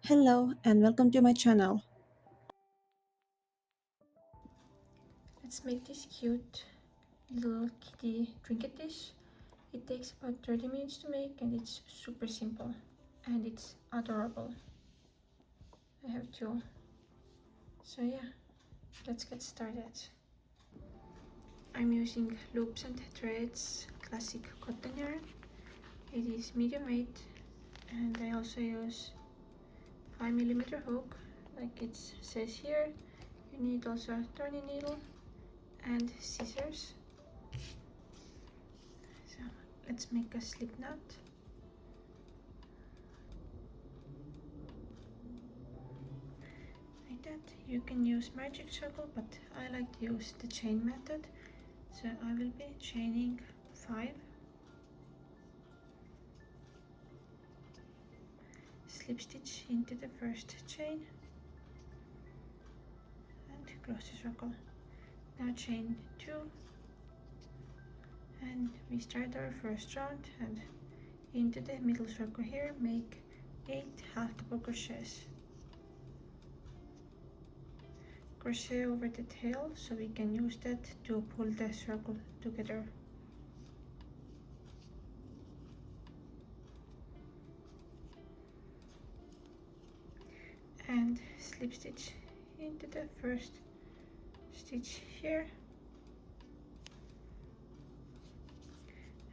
Hello and welcome to my channel. Let's make this cute little kitty trinket dish. It takes about 30 minutes to make and it's super simple and it's adorable. I have two. So yeah, let's get started. I'm using loops and threads, classic cotton yarn. It is medium weight and I also use 5mm hook like it says here. You need also a turning needle and scissors. So let's make a slip knot. Like that. You can use magic circle, but I like to use the chain method. So I will be chaining 5, slip stitch into the first chain and close the circle. Now chain 2 and we start our first round, and into the middle circle here make 8 half double crochets. Crochet over the tail so we can use that to pull the circle together. And slip stitch into the first stitch here,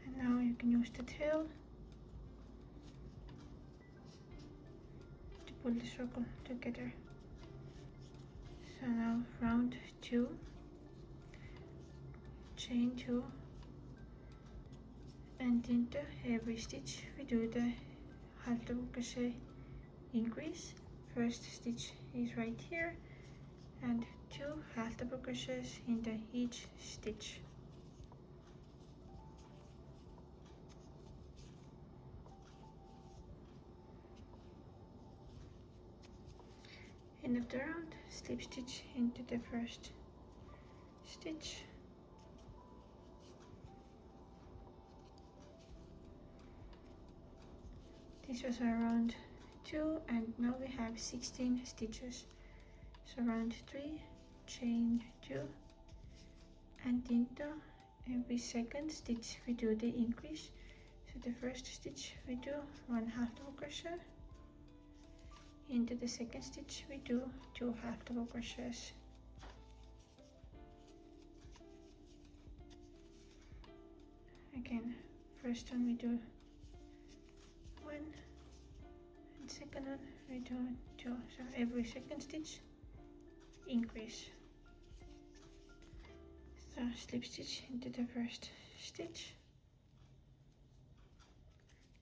and now you can use the tail to pull the circle together. So now round 2, chain 2, and into every stitch we do the half double crochet increase. First stitch is right here and 2 half double crochets into each stitch. End of the round, slip stitch into the first stitch, this was our round 2 and now we have 16 stitches. So round 3, chain 2, and into every second stitch we do the increase. So the first stitch we do 1 half double crochet, into the second stitch we do 2 half double crochets. Again, first one we do 1 and second one we do 2. So every second stitch increase. So slip stitch into the first stitch.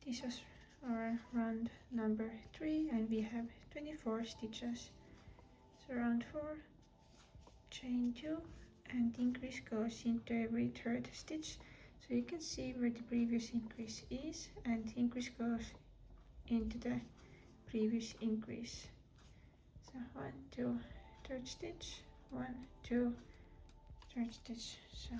This was our round number 3 and we have 24 stitches. So round 4, chain 2, and increase goes into every third stitch. So you can see where the previous increase is, and increase goes into the previous increase. So 1, 2, third stitch, 1, 2, third stitch. So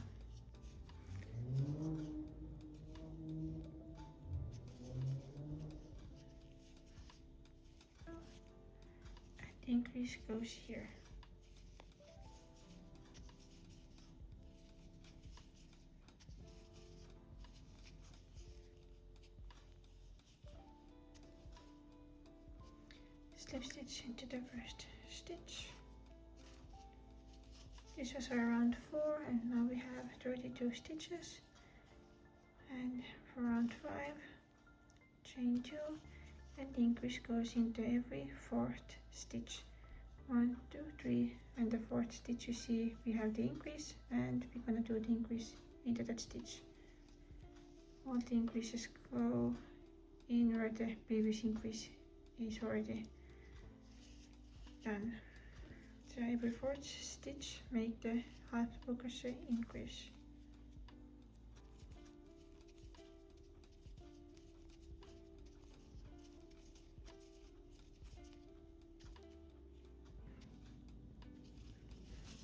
and increase goes here. Slip stitch into the first stitch. This was our round 4 and now we have 32 stitches. And for round 5, chain 2, and the increase goes into every fourth stitch. 1, 2, 3, and the fourth stitch you see we have the increase, and we're gonna do the increase into that stitch. All the increases go in where the previous increase is already done. So every fourth stitch make the half double crochet increase.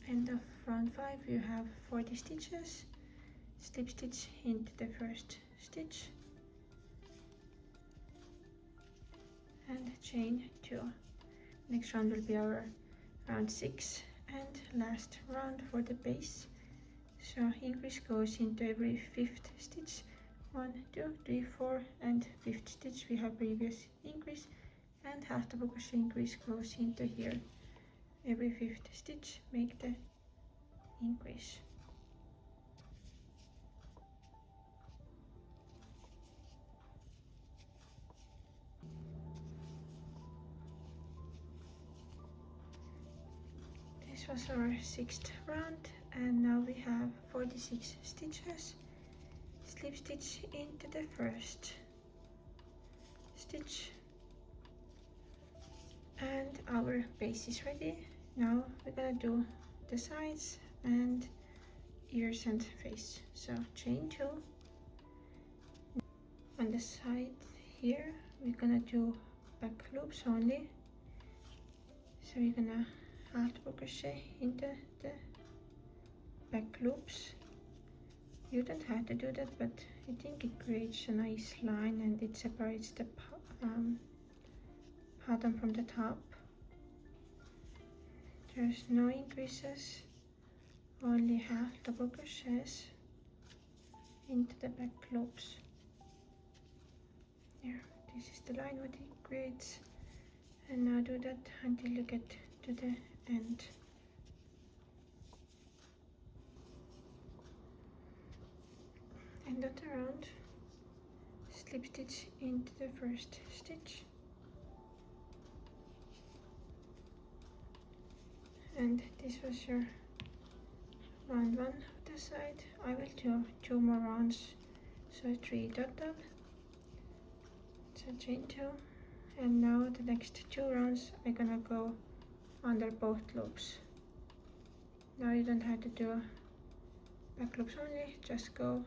End of round 5 you have 40 stitches. Slip stitch into the first stitch and chain 2. Next round will be our round 6 and last round for the base. So increase goes into every 5th stitch. 1, 2, 3, 4, and 5th stitch we have previous increase, and half double crochet increase goes into here. Every 5th stitch make the increase. This was our 6th round, and now we have 46 stitches. Slip stitch into the first stitch, and our base is ready. Now we're gonna do the sides and ears and face. So chain 2. On the side here we're gonna do back loops only. So we're gonna half double crochet into the back loops. You don't have to do that, but I think it creates a nice line and it separates the pattern from the top. There's no increases, only half double crochets into the back loops. Here, this is the line what it creates, and now do that until you get to the end. End of the round, slip stitch into the first stitch, and this was your round 1 of the side. I will do 2 more rounds, so 3 total. So chain 2, and now the next 2 rounds I'm gonna go under both loops. Now you don't have to do back loops only, just go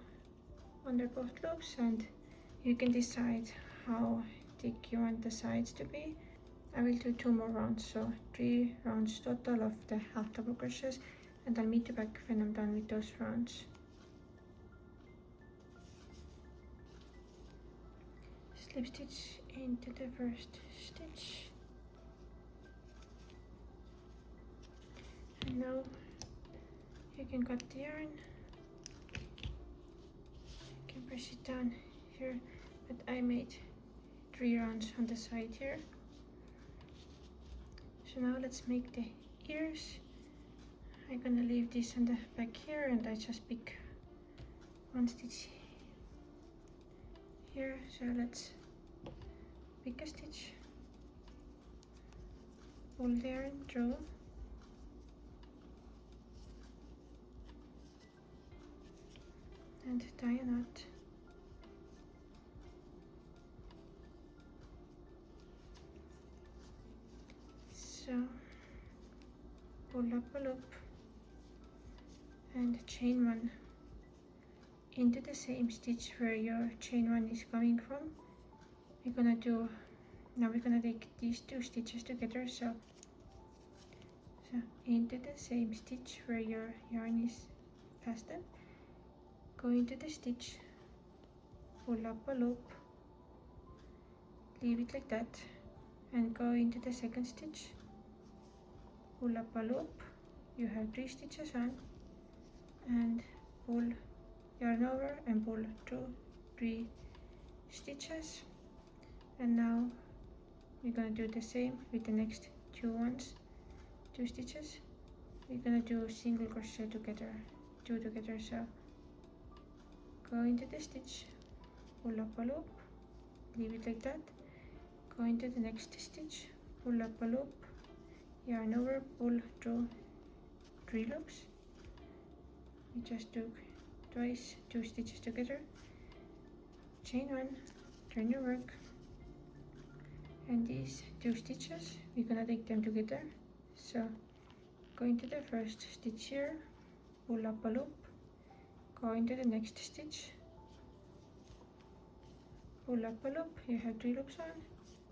under both loops, and you can decide how thick you want the sides to be. I will do 2 more rounds, so 3 rounds total of the half double crochets, and I'll meet you back when I'm done with those rounds. Slip stitch into the first stitch, and now you can cut the yarn. You can press it down here, but I made 3 rounds on the side here. So now let's make the ears. I'm gonna leave this on the back here, and I just pick 1 stitch here. So let's pick a stitch, pull the yarn through, and tie a knot. So pull up a loop and chain 1 into the same stitch where your chain 1 is coming from. Now we're gonna take these 2 stitches together, so into the same stitch where your yarn is fastened, go into the stitch, pull up a loop, leave it like that, and go into the second stitch, pull up a loop. You have 3 stitches on, and pull yarn over and pull 2, 3 stitches. And now we're gonna do the same with the next 2 stitches. We're gonna do single crochet together, 2 together. So go into the stitch, pull up a loop, leave it like that, go into the next stitch, pull up a loop, yarn over, pull through 3 loops. We just took twice 2 stitches together, chain 1, turn your work, and these 2 stitches we're gonna take them together. So go into the first stitch here, pull up a loop, go into the next stitch, pull up a loop. You have 3 loops on,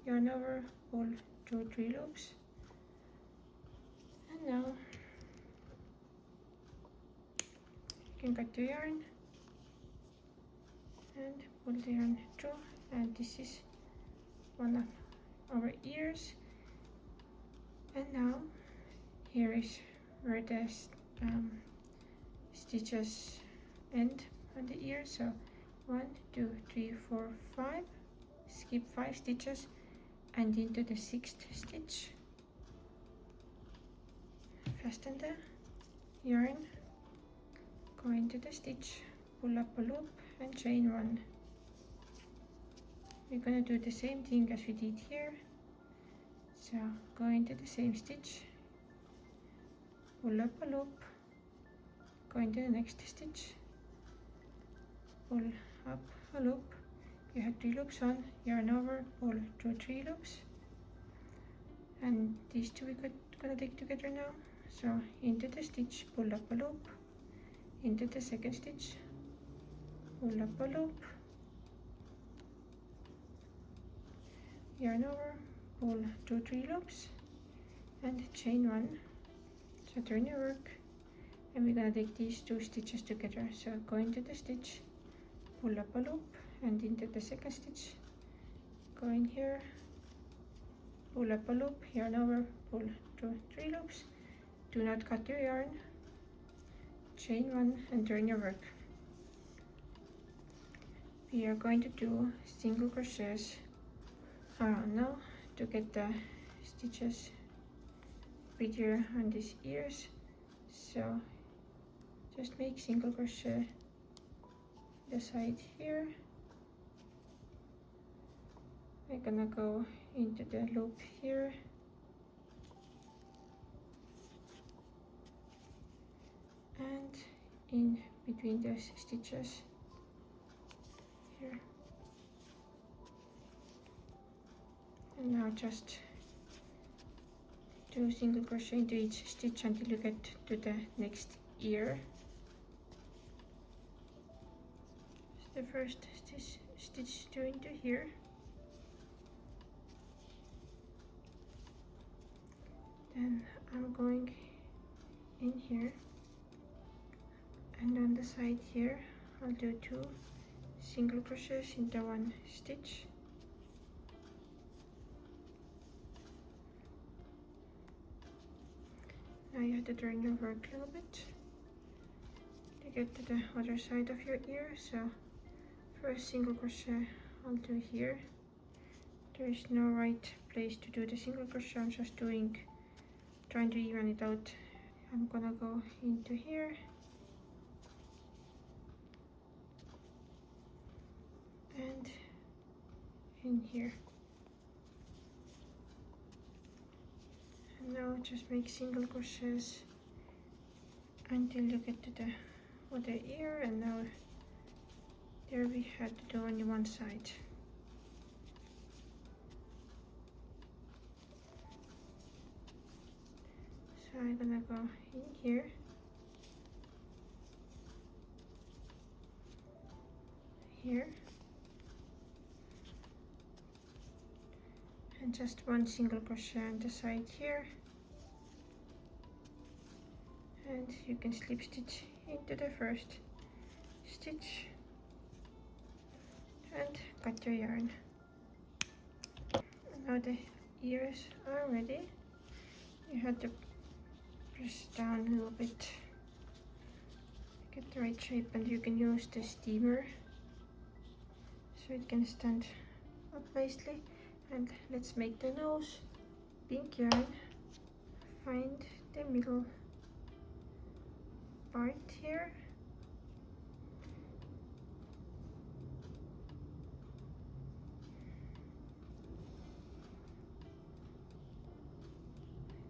yarn over, pull through 3 loops, and now you can cut the yarn and pull the yarn through, and this is one of our ears. And now here is where the stitches end on the ear. So 1, 2, 3, 4, 5. Skip 5 stitches and into the 6th stitch. Fasten the yarn, go into the stitch, pull up a loop and chain 1. We're gonna do the same thing as we did here. So go into the same stitch, pull up a loop, go into the next stitch, pull up a loop. You have 3 loops on, yarn over, pull through 3 loops, and these two we're gonna take together now. So into the stitch, pull up a loop, into the 2nd stitch, pull up a loop, yarn over, pull through 3 loops, and chain 1. So turn your work, and we're gonna take these 2 stitches together. So go into the stitch, pull up a loop, and into the 2nd stitch, go in here, pull up a loop, yarn over, pull through 3 loops. Do not cut your yarn, chain 1 and turn your work. We are going to do single crochets around now to get the stitches prettier on these ears. So just make single crochet the side here. I'm gonna go into the loop here, and in between the stitches here. And now just do single crochet into each stitch until you get to the next ear. So the first stitch to into here. Then I'm going in here, and on the side here I'll do 2 single crochets into 1 stitch. Now you have to turn your work a little bit to get to the other side of your ear. So first single crochet I'll do here. There is no right place to do the single crochet, I'm just trying to even it out. I'm gonna go into here, and in here. And now just make single crochets until you get to the other ear, and now there we had to do only one side. So I'm gonna go in here, here, and just 1 single crochet on the side here, and you can slip stitch into the first stitch and cut your yarn. Now the ears are ready. You have to press down a little bit, get the right shape, and you can use the steamer so it can stand up nicely. And let's make the nose. Pink yarn, find the middle part here,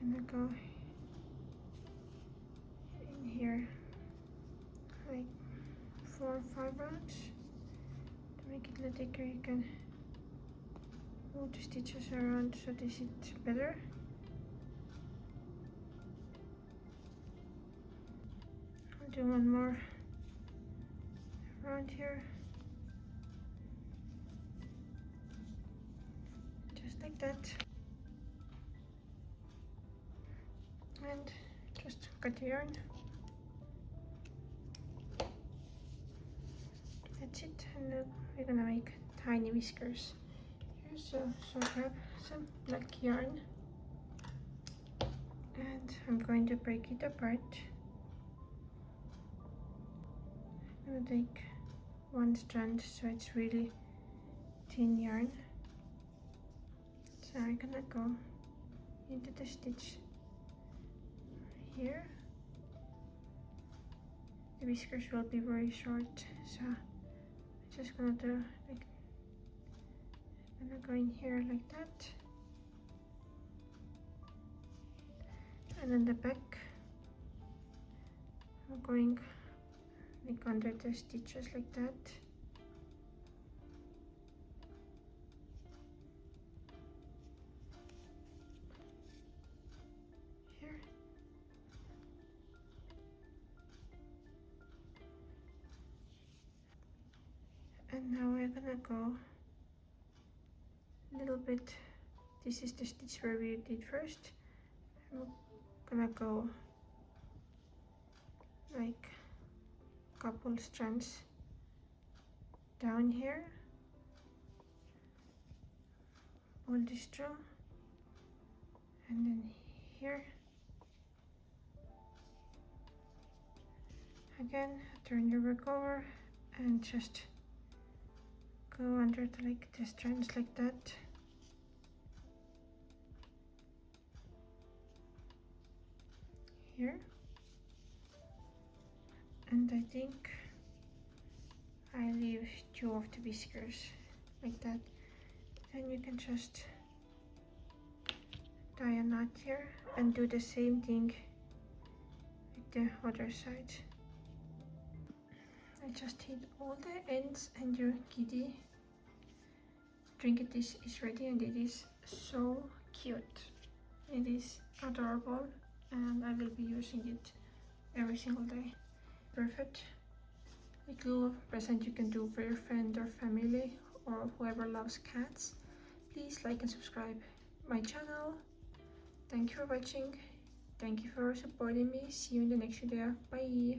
and I go in here like 4 or 5 rounds. To make it a little thicker, you can move the stitches around so they sit better. I'll do one more around here, just like that, and just cut the yarn. That's it, and we're gonna make tiny whiskers. So I have some black yarn and I'm going to break it apart. I'm gonna take one strand so it's really thin yarn. So I'm gonna go into the stitch here. The whiskers will be very short, so I'm just gonna do like, I'm gonna go in here like that, and then the back I'm going like under the stitches like that. Here. And now we're gonna go a little bit, this is the stitch where we did first. I'm gonna go like a couple strands down here, pull this through, and then here again, turn your work over and just go under like the strands like that. Here, and I think I leave 2 of the whiskers like that. Then you can just tie a knot here and do the same thing with the other side. I just hit all the ends and your kitty Trinket is ready, and it is so cute. It is adorable and I will be using it every single day. Perfect little present you can do for your friend or family or whoever loves cats. Please like and subscribe my channel. Thank you for watching. Thank you for supporting me. See you in the next video. Bye.